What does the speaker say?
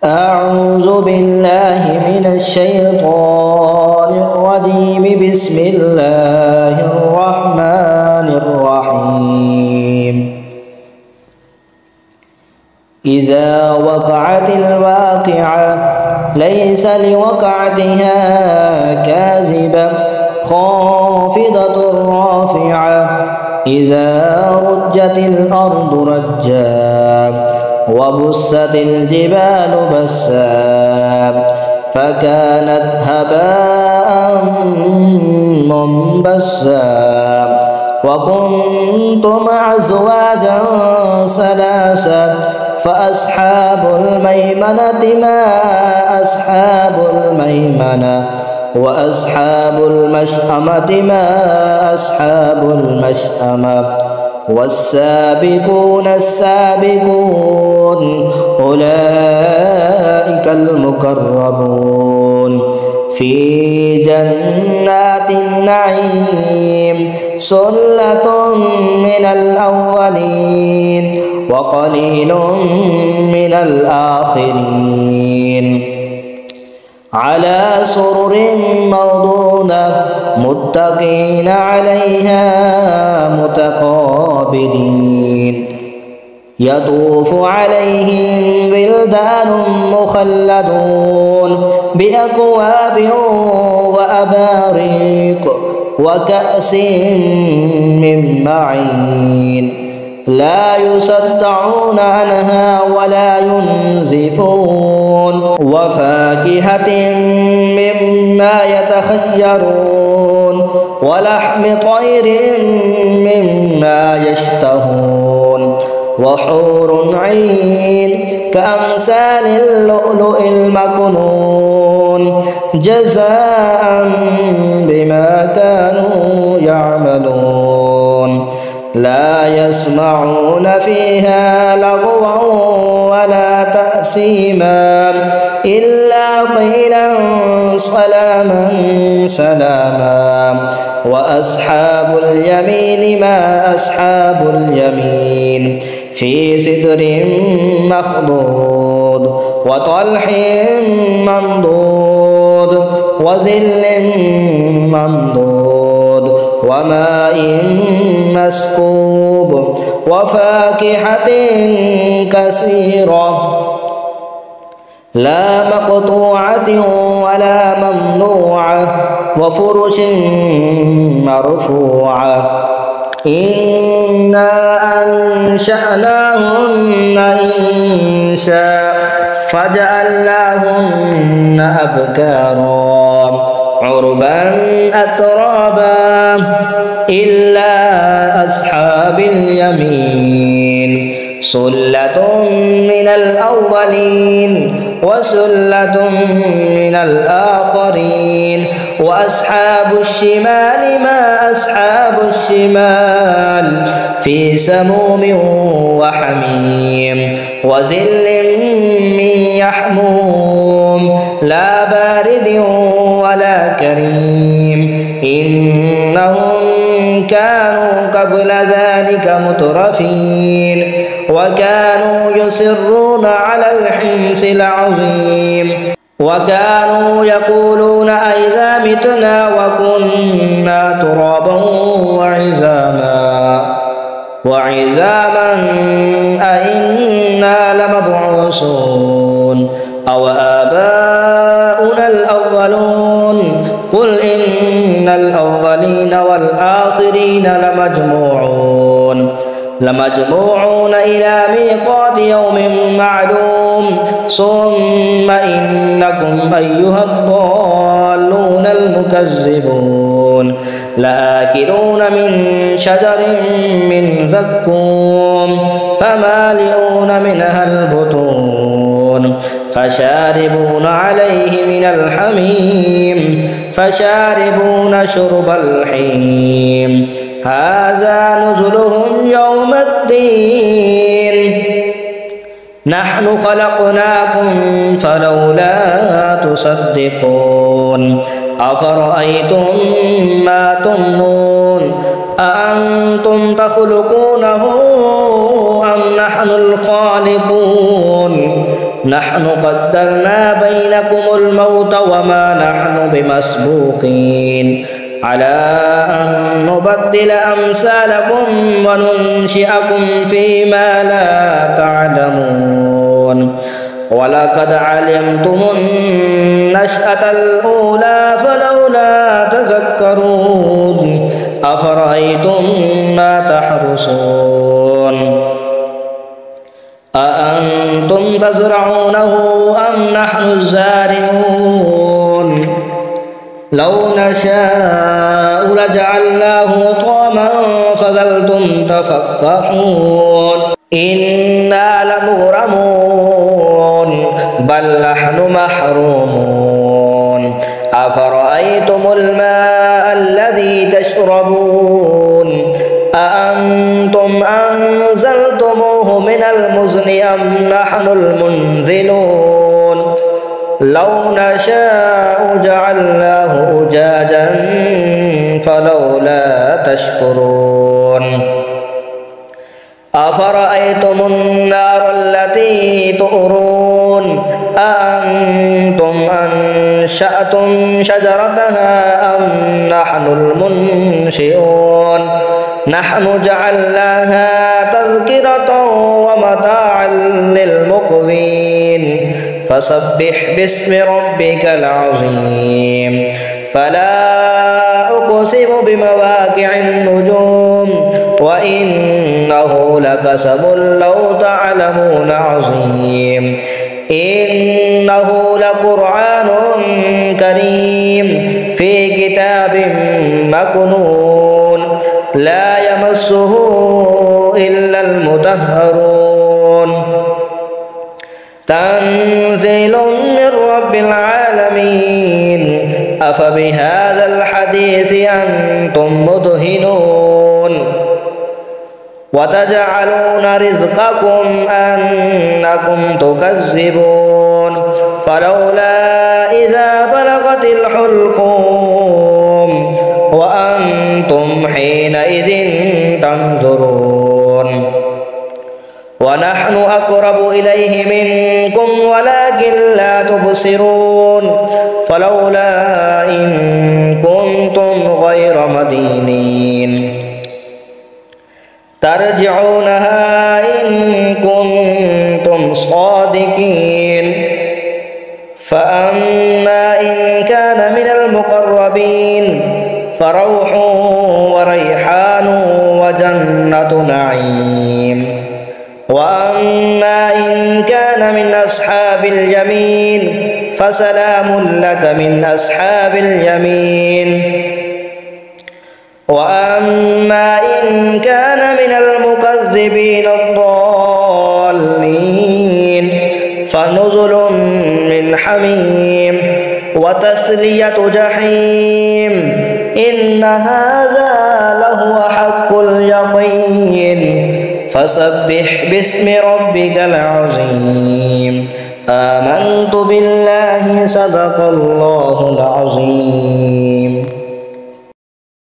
أعوذ بالله من الشيطان الرجيم. بسم الله الرحمن الرحيم. إذا وقعت الواقعة ليس لوقعتها كاذبة خافضة رافعة. إذا رجت الأرض رجا وبست الجبال بسا فكانت هباء منبثا. وكنتم أزواجا ثلاثا فأصحاب الميمنة ما أصحاب الميمنة وأصحاب المشأمة ما أصحاب المشأمة. والسابقون السابقون أولئك المقربون في جنات النعيم. ثلة من الأولين وقليل من الآخرين. على سرر موضونة متكئين عليها متقابلين. يطوف عليهم ولدان مخلدون بأكواب وأباريق وكأس من معين. لا يصدعون عنها ولا ينزفون. وفاكهة مما يتخيرون ولحم طير مما يشتهون. وحور عين كأمثال اللؤلؤ المكنون جزاء بما كانوا يعملون. لا يسمعون فيها لغوا ولا تأثيما إلا قيلا سلاما سلاما. وأصحاب اليمين ما أصحاب اليمين في سدر مخضود وطلح منضود وظل ممدود وماء مسكوب وفاكهة كثيرة لا مقطوعة ولا ممنوعة وفرش مرفوعة. إنا أنشأناهن إنشاء فجعلناهن أبكارا عربا أترابا إلا أصحاب اليمين. ثلة من الأولين وثلة من الآخرين. وأصحاب الشمال ما أصحاب الشمال في سموم وحميم وظل من يحموم لا بارد ولا كريم. إنهم كانوا قبل ذلك مترفين وكانوا يصرون على الحنث العظيم. وكانوا يقولون أئذا متنا وكنا ترابا وعظاما أئنا لمبعوثون أو آباؤنا الأولون. قل إن الأولين والآخرين لمجموعون إلى ميقات يوم معلوم. ثم إنكم أيها الضالون المكذبون لآكلون من شجر من زقوم فمالئون منها البطون فشاربون عليه من الحميم فشاربون شرب الحميم. هذا نزلهم يوم الدين. نحن خلقناكم فلولا تصدقون. أفرأيتم ما تمنون أأنتم تخلقونه أم نحن الخالقون نحن قدرنا بينكم الموت وما نحن بمسبوقين على أن نبدل أمثالكم وننشئكم فيما لا تعلمون ولقد علمتم النشأة الأولى فلولا تذكرون أفرأيتم ما تحرثون أأنتم تزرعونه أم نحن الزارعون لو نشاء لجعلناه طعما فظلتم تفكهون إنا لمغرمون بل نحن محرومون أفرأيتم الماء الذي تشربون أأنتم أنزلتموه من المزن أم نحن المنزلون لو نشاء جعلناه أجاجا فلولا تشكرون أفرأيتم النار التي تؤرون أأنتم أنشأتم شجرتها أم نحن المنشئون نحن جعلناها تذكرة ومتاعا للمقوين فسبح باسم ربك العظيم فلا أقسم بمواقع النجوم وإنه لقسم لو تعلمون عظيم إنه لقرآن كريم في كتاب مكنون لا يمسه إلا المطهرون تنزيل من رب العالمين أفبهذا الحديث أنتم مدهنون وتجعلون رزقكم أنكم تكذبون فلولا إذا بلغت الحلقوم وأنتم حينئذ تنظرون ونحن أقرب إليه منكم ولكن لا تبصرون فلولا إن كنتم غير مدينين ترجعونها إن كنتم صادقين فأما إن كان من المقربين فروح وريحان وجنة نعيم وأما إن كان من أصحاب اليمين فسلام لك من أصحاب اليمين وأما إن كان من المكذبين الضالين فنزل من حميم وتسلية جحيم إن هذا لهو حق اليقين فسبح باسم ربك العظيم آمنت بالله صدق الله العظيم.